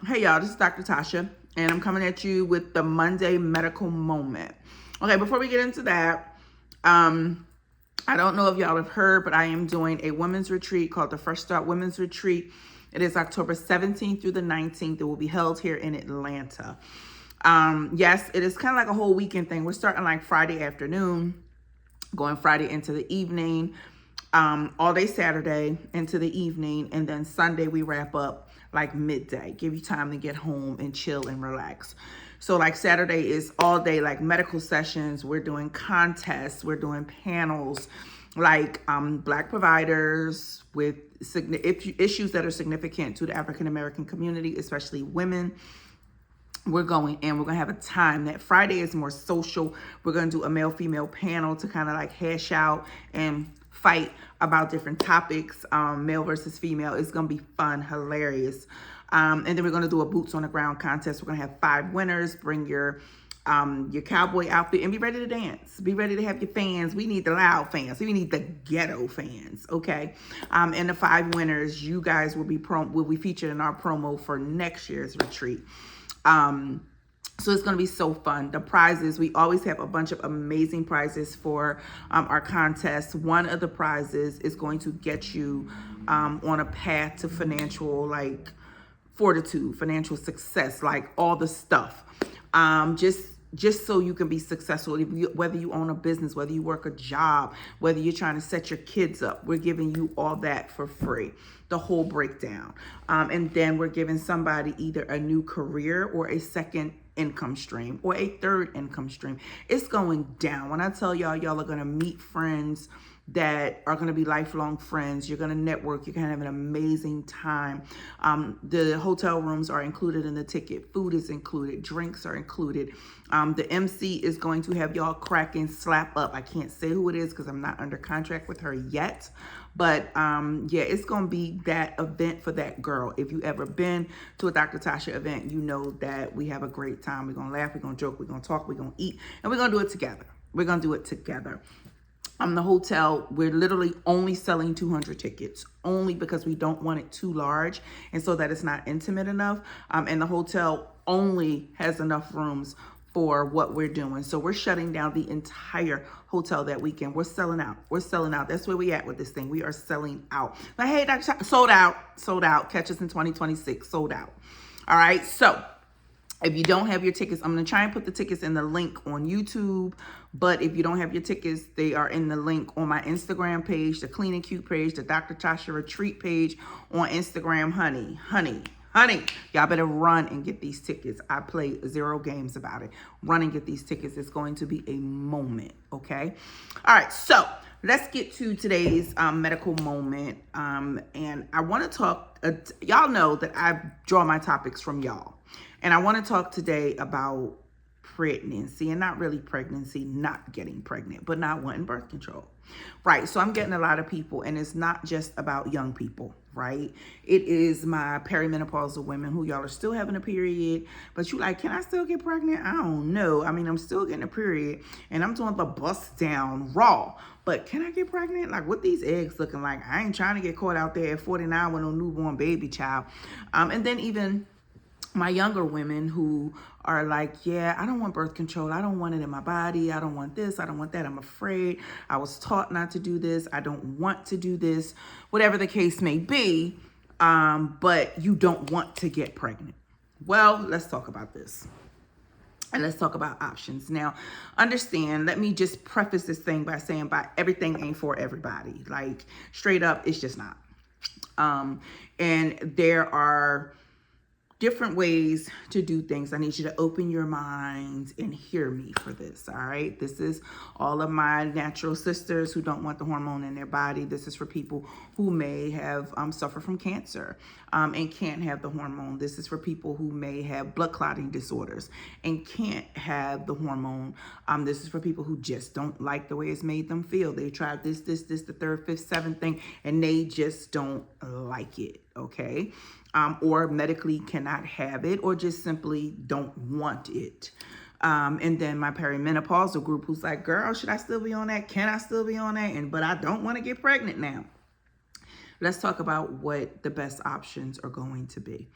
Hey y'all, this is Dr. Tasha, and I'm coming at you with the Monday Medical Moment. Okay, before we get into that, I don't know if y'all have heard, but I am doing a women's retreat called the Fresh Start Women's Retreat. It is October 17th through the 19th. It will be held here in Atlanta. Yes, it is kind of like a whole weekend thing. We're starting like Friday afternoon, going Friday into the evening, all day Saturday into the evening, and then Sunday we wrap up like midday, give you time to get home and chill and relax. So like Saturday is all day like medical sessions. We're doing contests, we're doing panels, like Black providers with issues that are significant to the African American community, especially women. We're going and we're going to have a time. That Friday is more social. We're going to do a male-female panel to kind of like hash out and fight about different topics, male versus female. It's going to be fun, hilarious. And then we're going to do a boots on the ground contest. We're going to have 5 winners. Bring your cowboy outfit and be ready to dance. Be ready to have your fans. We need the loud fans. We need the ghetto fans, okay? And the 5 winners, you guys will be featured in our promo for next year's retreat. So it's going to be so fun. The prizes, we always have a bunch of amazing prizes for our contest. One of the prizes is going to get you on a path to financial like fortitude, financial success, like all the stuff. Just so you can be successful, whether you own a business, whether you work a job, whether you're trying to set your kids up, we're giving you all that for free, the whole breakdown. And then we're giving somebody either a new career or a second income stream or a third income stream. It's going down. When I tell y'all, y'all are going to meet friends that are going to be lifelong friends. You're going to network. You're going to have an amazing time. The hotel rooms are included in the ticket. Food is included. Drinks are included. The MC is going to have y'all cracking slap up. I can't say who it is because I'm not under contract with her yet. But yeah, it's going to be that event for that girl. If you ever been to a Dr. Tasha event, you know that we have a great time. We're going to laugh. We're going to joke. We're going to talk. We're going to eat. And we're going to do it together. We're going to do it together. The hotel, we're literally only selling 200 tickets, only because we don't want it too large and so that it's not intimate enough. And the hotel only has enough rooms for what we're doing. So we're shutting down the entire hotel that weekend. We're selling out. We're selling out. That's where we at with this thing. We are selling out. But hey, Dr. Sold out. Catch us in 2026. Sold out. All right. So if you don't have your tickets, I'm going to try and put the tickets in the link on YouTube. But if you don't have your tickets, they are in the link on my Instagram page, the Clean and Cute page, the Dr. Tasha Retreat page on Instagram. Honey. Y'all better run and get these tickets. I play 0 games about it. Run and get these tickets. It's going to be a moment, okay? All right, so let's get to today's medical moment. And I want to talk, y'all know that I draw my topics from y'all. And I want to talk today about pregnancy, and not really pregnancy, not getting pregnant, but not wanting birth control. Right. So I'm getting a lot of people, and it's not just about young people, right? It is my perimenopausal women who y'all are still having a period, but you like, can I still get pregnant? I don't know. I mean, I'm still getting a period and I'm doing the bust down raw, but can I get pregnant? Like, what these eggs looking like? I ain't trying to get caught out there at 49 with no newborn baby child. And then even my younger women who are like, yeah, I don't want birth control. I don't want it in my body. I don't want this. I don't want that. I'm afraid. I was taught not to do this. I don't want to do this, whatever the case may be. But you don't want to get pregnant. Well, let's talk about this. And let's talk about options. Now, understand, let me just preface this thing by saying everything ain't for everybody. Like, straight up, it's just not. And there are different ways to do things. I need you to open your minds and hear me for this, all right? This is all of my natural sisters who don't want the hormone in their body. This is for people who may have suffered from cancer and can't have the hormone. This is for people who may have blood clotting disorders and can't have the hormone. This is for people who just don't like the way it's made them feel. They tried this, the third, fifth, seventh thing, and they just don't like it, okay? Or medically cannot have it, or just simply don't want it. And then my perimenopausal group who's like, girl, should I still be on that? Can I still be on that? But I don't want to get pregnant now. Let's talk about what the best options are going to be.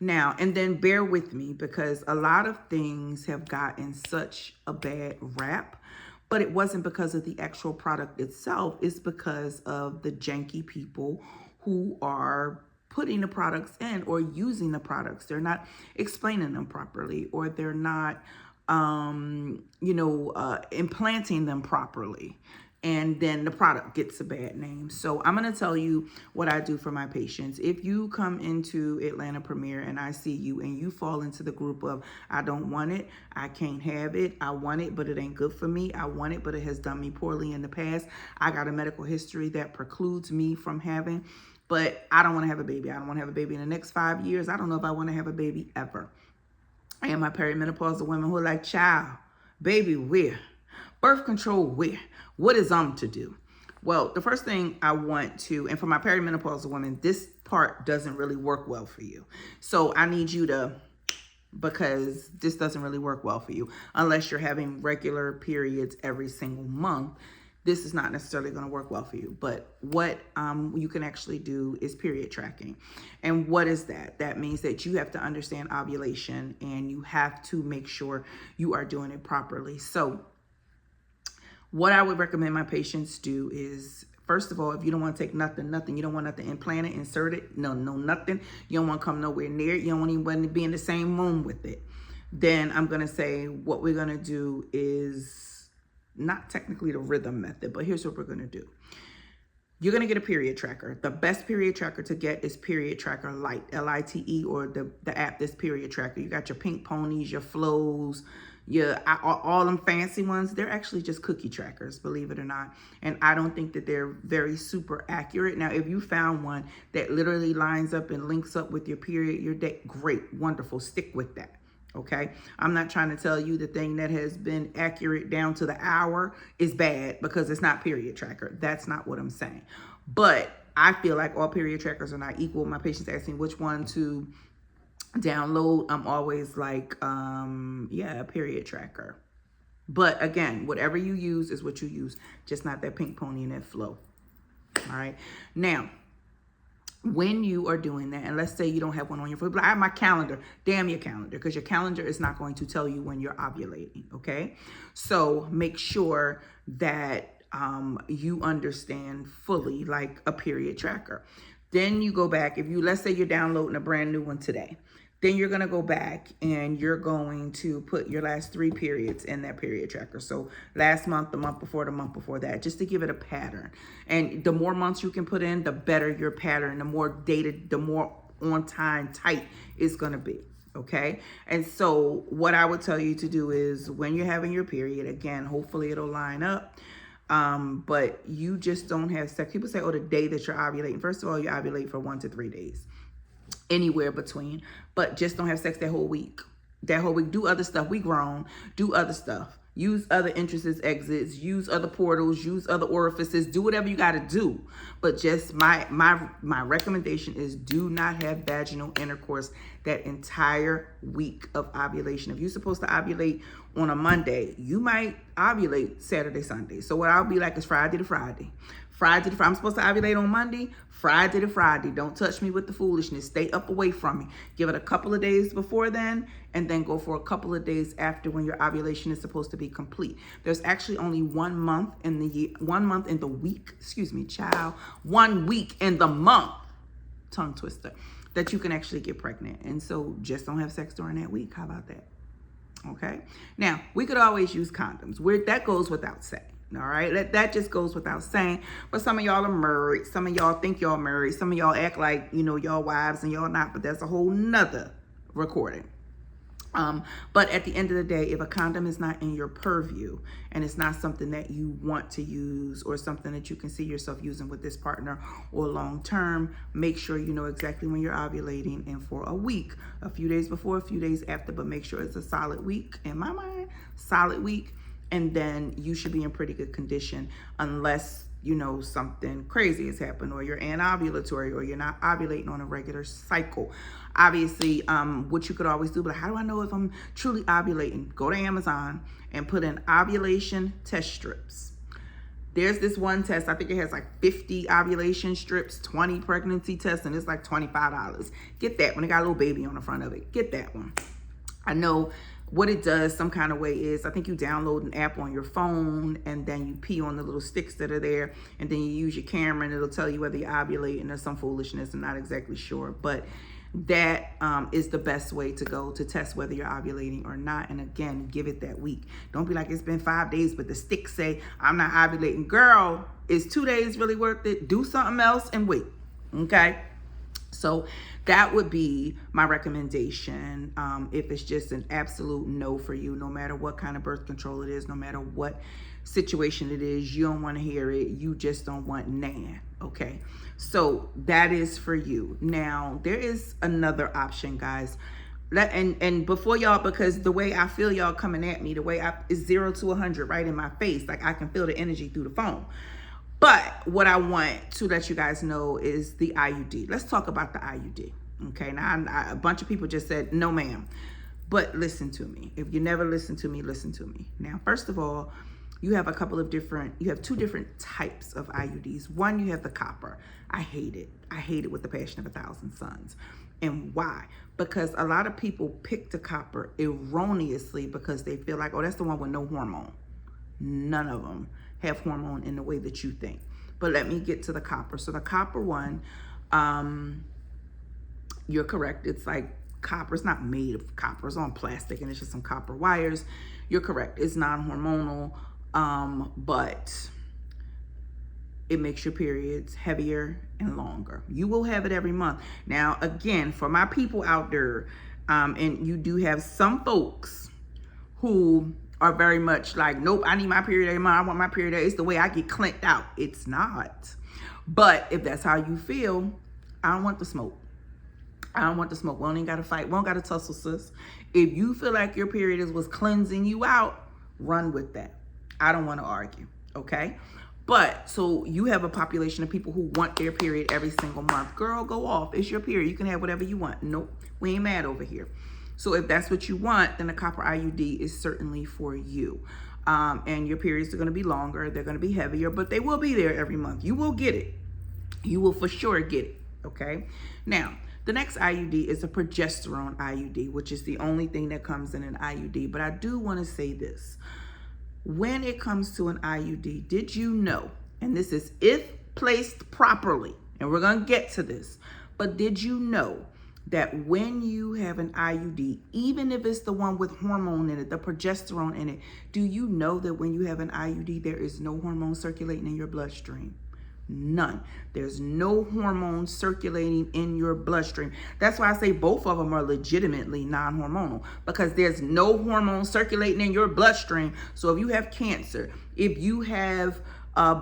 Now, and then bear with me, because a lot of things have gotten such a bad rap, but it wasn't because of the actual product itself. It's because of the janky people who are putting the products in or using the products. They're not explaining them properly, or they're not, implanting them properly. And then the product gets a bad name. So I'm going to tell you what I do for my patients. If you come into Atlanta Premier and I see you and you fall into the group of, I don't want it, I can't have it, I want it, but it ain't good for me, I want it, but it has done me poorly in the past, I got a medical history that precludes me from having, but I don't want to have a baby. I don't want to have a baby in the next 5 years. I don't know if I want to have a baby ever. And my perimenopausal women who are like, child, baby, where? Birth control, where? What is to do? Well, the first thing I want to, and for my perimenopausal women, this part doesn't really work well for you. So I need you to, because this doesn't really work well for you unless you're having regular periods every single month. This is not necessarily going to work well for you. But what you can actually do is period tracking. And what is that? That means that you have to understand ovulation and you have to make sure you are doing it properly. So what I would recommend my patients do is, first of all, if you don't want to take nothing, you don't want nothing implanted, inserted, no, nothing. You don't want to come nowhere near it. You don't want anyone to be in the same room with it. Then I'm going to say what we're going to do is not technically the rhythm method, but here's what we're going to do. You're going to get a period tracker. The best period tracker to get is Period Tracker Lite, Lite, or the app that's Period Tracker. You got your Pink Ponies, your Flows, all them fancy ones. They're actually just cookie trackers, believe it or not. And I don't think that they're very super accurate. Now, if you found one that literally lines up and links up with your period, your day, great, wonderful, stick with that. Okay, I'm not trying to tell you the thing that has been accurate down to the hour is bad because it's not Period Tracker. That's not what I'm saying. But I feel like all period trackers are not equal. My patients ask me which one to download. I'm always like, a period tracker. But again, whatever you use is what you use, just not that Pink Pony and that Flow. All right. Now, when you are doing that, and let's say you don't have one on your phone, but I have my calendar. Damn your calendar, because your calendar is not going to tell you when you're ovulating. Okay. So make sure that you understand fully, like a period tracker. Then you go back. If you, let's say you're downloading a brand new one today, then you're going to go back and you're going to put your last 3 periods in that period tracker. So last month, the month before that, just to give it a pattern. And the more months you can put in, the better your pattern, the more dated, the more on time tight it's going to be. Okay. And so what I would tell you to do is when you're having your period, again, hopefully it'll line up. But you just don't have sex. People say, oh, the day that you're ovulating. First of all, you ovulate for 1 to 3 days. Anywhere between, but just don't have sex that whole week. Do other stuff. We grown. Do other stuff. Use other entrances, exits. Use other portals. Use other orifices. Do whatever you got to do. But just my recommendation is do not have vaginal intercourse that entire week of ovulation. If you're supposed to ovulate on a Monday, you might ovulate Saturday, Sunday. So what I'll be like is Friday to Friday. I'm supposed to ovulate on Monday, Friday to Friday. Don't touch me with the foolishness. Stay up away from me. Give it a couple of days before then, and then go for a couple of days after when your ovulation is supposed to be complete. There's actually only 1 month in the year, 1 month in the week, 1 week in the month, tongue twister, that you can actually get pregnant. And so just don't have sex during that week. How about that? Okay. Now, we could always use condoms. That goes without saying. All right. That just goes without saying. But some of y'all are married. Some of y'all think y'all married. Some of y'all act like, y'all wives and y'all not. But that's a whole nother recording. But at the end of the day, if a condom is not in your purview and it's not something that you want to use or something that you can see yourself using with this partner or long term, make sure you know exactly when you're ovulating and for a week, a few days before, a few days after, but make sure it's a solid week. In my mind, solid week. And then you should be in pretty good condition unless something crazy has happened or you're anovulatory or you're not ovulating on a regular cycle. Obviously, what you could always do, but how do I know if I'm truly ovulating? Go to Amazon and put in ovulation test strips. There's this one test, I think it has like 50 ovulation strips, 20 pregnancy tests, and it's like $25. Get that one. It got a little baby on the front of it. Get that one. I know what it does some kind of way is, I think you download an app on your phone and then you pee on the little sticks that are there, and then you use your camera and it'll tell you whether you're ovulating or some foolishness. I'm not exactly sure, but that is the best way to go to test whether you're ovulating or not. And again, give it that week. Don't be like, it's been 5 days, but the sticks say I'm not ovulating. Girl, is 2 days really worth it? Do something else and wait, okay? So that would be my recommendation. If it's just an absolute no for you, no matter what kind of birth control it is, no matter what situation it is, you don't want to hear it. You just don't want nan. Okay. So that is for you. Now there is another option, guys. And before y'all, because the way I feel y'all coming at me, the way is 0 to 100 right in my face. Like I can feel the energy through the phone. But what I want to let you guys know is the IUD. Let's talk about the IUD. Okay, now a bunch of people just said, no ma'am. But listen to me. If you never listen to me, listen to me. Now, first of all, you have two different types of IUDs. One, you have the copper. I hate it. I hate it with the passion of 1,000 suns. And why? Because a lot of people pick the copper erroneously because they feel like, oh, that's the one with no hormone. None of them have hormone in the way that you think. But let me get to the copper. So the copper one, you're correct. It's like copper. It's not made of copper. It's on plastic and it's just some copper wires. You're correct. It's non-hormonal, but it makes your periods heavier and longer. You will have it every month. Now, again, for my people out there, and you do have some folks who are very much like, nope, I need my period every month. I want my period. It's the way I get clanked out. It's not. But if that's how you feel, I don't want the smoke. I don't want the smoke. We don't even got to fight. We don't got to tussle, sis. If you feel like your period was cleansing you out, run with that. I don't want to argue, okay? But so you have a population of people who want their period every single month. Girl, go off. It's your period. You can have whatever you want. Nope, we ain't mad over here. So if that's what you want, then the copper IUD is certainly for you. And your periods are going to be longer. They're going to be heavier, but they will be there every month. You will get it. You will for sure get it, okay? Now, the next IUD is a progesterone IUD, which is the only thing that comes in an IUD. But I do want to say this. When it comes to an IUD, did you know, and this is if placed properly, and we're going to get to this, but did you know that when you have an IUD, even if it's the one with hormone in it, the progesterone in it, do you know that when you have an IUD, there is no hormone circulating in your bloodstream? None. There's no hormones circulating in your bloodstream. That's why I say both of them are legitimately non-hormonal, because there's no hormone circulating in your bloodstream. So if you have cancer, if you have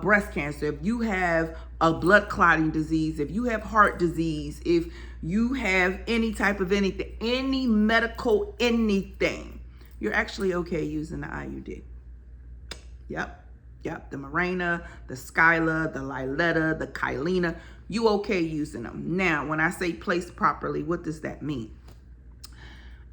breast cancer, if you have a blood clotting disease, if you have heart disease, if you have any type of anything, any medical anything, you're actually okay using the IUD. Yep, the Mirena, the Skyla, the Liletta, the Kyleena, you okay using them. Now, when I say placed properly, what does that mean?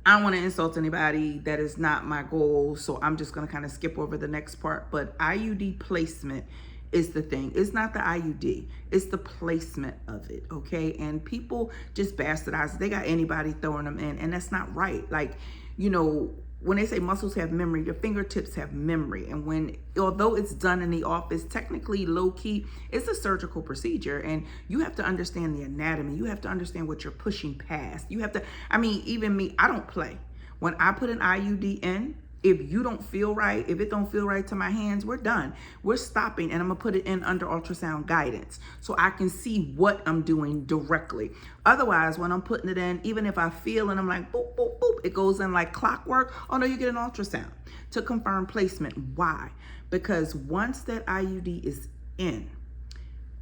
I don't want to insult anybody. That is not my goal, so I'm just going to kind of skip over the next part. But IUD placement is the thing. It's not the IUD. It's the placement of it, okay? And people just bastardize it. They got anybody throwing them in, and that's not right. Like, you know, when they say muscles have memory, your fingertips have memory. And although it's done in the office, technically low key, it's a surgical procedure. And you have to understand the anatomy. You have to understand what you're pushing past. You have to, I mean, even me, I don't play. When I put an IUD in, if you don't feel right, if it don't feel right to my hands, we're done. We're stopping, and I'm gonna put it in under ultrasound guidance so I can see what I'm doing directly. Otherwise, when I'm putting it in, even if I feel and I'm like, boop, boop, boop, it goes in like clockwork. Oh no, you get an ultrasound to confirm placement. Why? Because once that IUD is in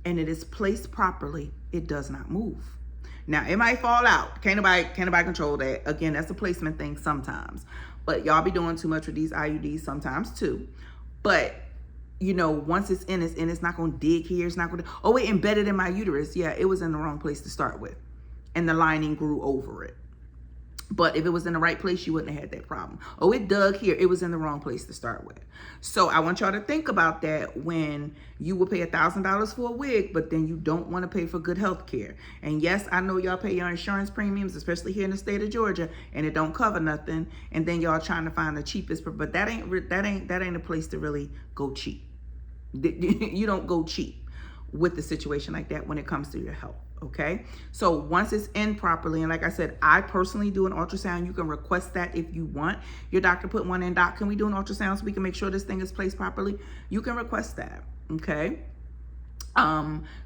and it is placed properly, it does not move. Now, it might fall out. Can't nobody control that. Again, that's a placement thing sometimes. But y'all be doing too much with these IUDs sometimes too. But, you know, once it's in, it's not going to dig here. It's not going to, oh, it embedded in my uterus. Yeah, it was in the wrong place to start with. And the lining grew over it. But if it was in the right place, you wouldn't have had that problem. Oh, it dug here. It was in the wrong place to start with. So I want y'all to think about that when you will pay $1,000 for a wig, but then you don't want to pay for good health care. And yes, I know y'all pay your insurance premiums, especially here in the state of Georgia, and it don't cover nothing. And then y'all trying to find the cheapest, but that ain't a place to really go cheap. You don't go cheap with the situation like that when it comes to your health. Okay, so once it's in properly, and like I said, I personally do an ultrasound. You can request that if you want your doctor put one in. Doc, can we do an ultrasound so we can make sure this thing is placed properly? You can request that. Okay,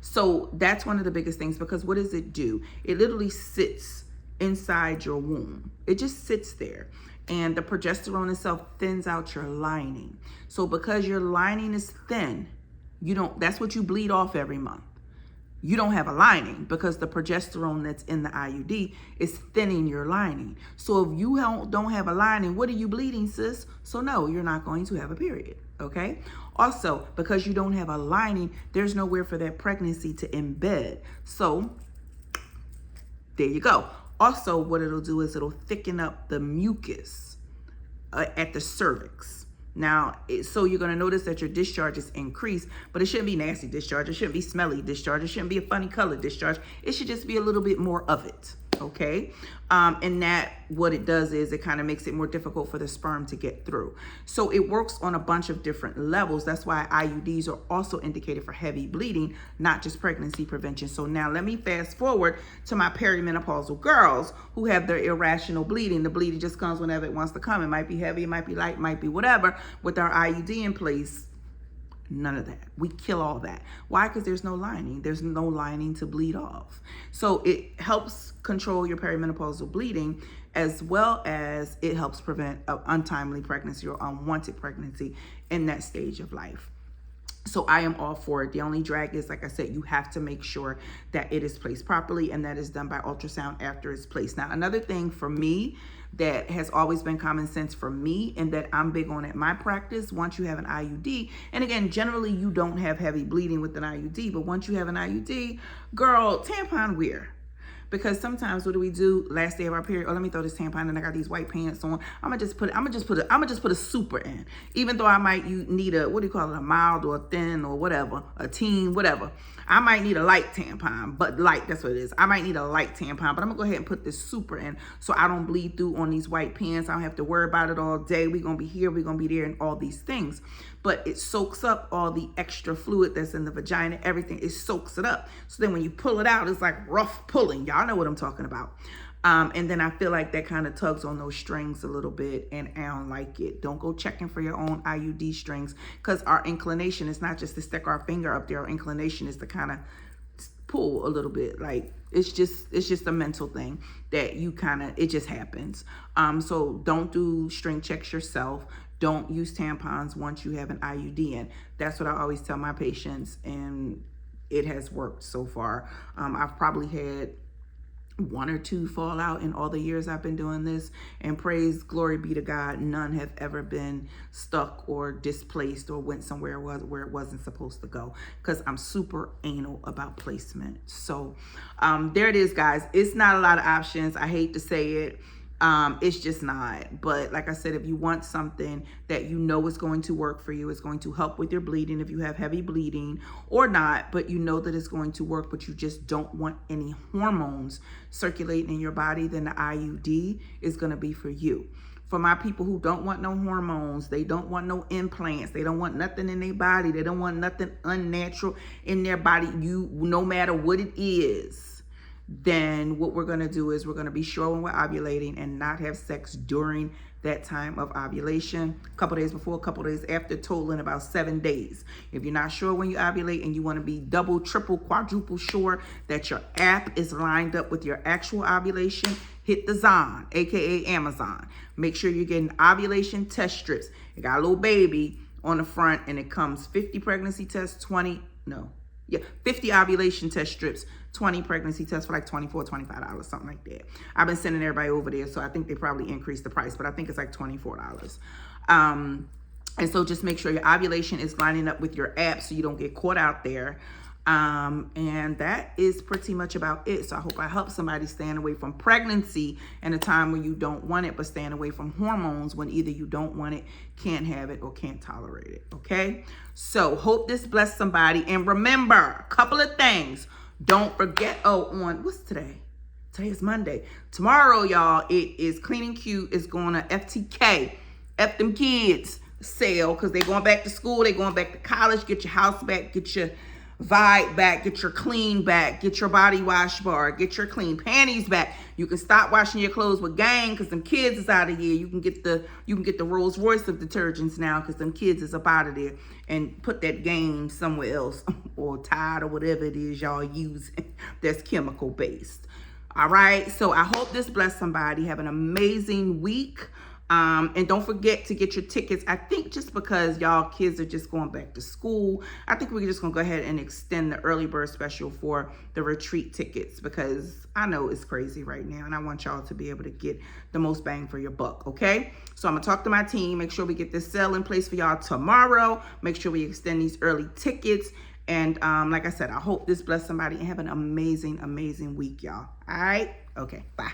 so that's one of the biggest things, because what does it do? It literally sits inside your womb. It just sits there, and the progesterone itself thins out your lining. So because your lining is thin, that's what you bleed off every month. You don't have a lining because the progesterone that's in the IUD is thinning your lining. So if you don't have a lining, what are you bleeding, sis? So no, you're not going to have a period, okay? Also, because you don't have a lining, there's nowhere for that pregnancy to embed. So there you go. Also, what it'll do is it'll thicken up the mucus at the cervix. Now, so you're going to notice that your discharge is increased, but it shouldn't be nasty discharge. It shouldn't be smelly discharge. It shouldn't be a funny color discharge. It should just be a little bit more of it, okay? And that, what it does is it kind of makes it more difficult for the sperm to get through. So it works on a bunch of different levels. That's why IUDs are also indicated for heavy bleeding, not just pregnancy prevention. So now let me fast forward to my perimenopausal girls who have their irrational bleeding. The bleeding just comes whenever it wants to come. It might be heavy, it might be light, it might be whatever. With our IUD in place, none of that. We kill all that. Why? Because there's no lining. There's no lining to bleed off. So it helps control your perimenopausal bleeding, as well as it helps prevent untimely pregnancy or unwanted pregnancy in that stage of life. So I am all for it. The only drag is, like I said, you have to make sure that it is placed properly, and that is done by ultrasound after it's placed. Now, another thing for me that has always been common sense for me, and that I'm big on at my practice, once you have an IUD, and again, generally you don't have heavy bleeding with an IUD, but once you have an IUD, girl, tampon wear. Because sometimes what do we do last day of our period? Oh, let me throw this tampon in. I got these white pants on. I'm gonna just put a super in. Even though I might need a, what do you call it, a mild or a thin or whatever, a teen, whatever. I might need a light tampon, but light, that's what it is. I might need a light tampon, but I'm gonna go ahead and put this super in so I don't bleed through on these white pants. I don't have to worry about it all day. We're gonna be here, we're gonna be there, and all these things. But it soaks up all the extra fluid that's in the vagina, everything, it soaks it up. So then when you pull it out, it's like rough pulling. Y'all know what I'm talking about. And then I feel like that kind of tugs on those strings a little bit, and I don't like it. Don't go checking for your own IUD strings, because our inclination is not just to stick our finger up there. Our inclination is to kind of pull a little bit. Like it's just a mental thing that you it just happens. So don't do string checks yourself. Don't use tampons once you have an IUD in. That's what I always tell my patients, and it has worked so far. I've probably had 1 or 2 fall out in all the years I've been doing this, and praise, glory be to God, none have ever been stuck or displaced or went somewhere where it wasn't supposed to go, because I'm super anal about placement. So there it is, guys. It's not a lot of options. I hate to say it. It's just not. But like I said, if you want something that you know is going to work for you, it's going to help with your bleeding if you have heavy bleeding or not, but you know that it's going to work, but you just don't want any hormones circulating in your body, then the IUD is going to be for you. For my people who don't want no hormones, they don't want no implants, they don't want nothing in their body, they don't want nothing unnatural in their body, no matter what it is, then what we're going to do is we're going to be sure when we're ovulating and not have sex during that time of ovulation. A couple days before, a couple days after, total in about 7 days. If you're not sure when you ovulate and you want to be double, triple, quadruple sure that your app is lined up with your actual ovulation, hit the Zon, aka Amazon. Make sure you're getting ovulation test strips. It got a little baby on the front, and it comes 50 pregnancy tests, 50 ovulation test strips, 20 pregnancy tests for like $24, $25, something like that. I've been sending everybody over there, so I think they probably increased the price, but I think it's like $24. And so just make sure your ovulation is lining up with your app so you don't get caught out there. And that is pretty much about it. So I hope I help somebody staying away from pregnancy in a time when you don't want it, but staying away from hormones when either you don't want it, can't have it, or can't tolerate it. Okay. So hope this blessed somebody. And remember a couple of things. Don't forget, on what's today? Today is Monday. Tomorrow, y'all, it is Clean and Cute. It's going to FTK, F them kids sale, because they're going back to school. They're going back to college. Get your house back. Get your vibe back. Get your clean back. Get your body wash bar. Get your clean panties back. You can stop washing your clothes with Gain because them kids is out of here. You can get the Rolls Royce of detergents now because them kids is up out of there, and put that Gain somewhere else or Tide or whatever it is y'all using that's chemical based. All right. So I hope this blessed somebody. Have an amazing week. And don't forget to get your tickets. I think just because y'all kids are just going back to school, I think we're just going to go ahead and extend the early bird special for the retreat tickets, because I know it's crazy right now and I want y'all to be able to get the most bang for your buck. Okay. So I'm going to talk to my team, make sure we get this sale in place for y'all tomorrow. Make sure we extend these early tickets. And like I said, I hope this bless somebody and have an amazing, amazing week, y'all. All right. Okay. Bye.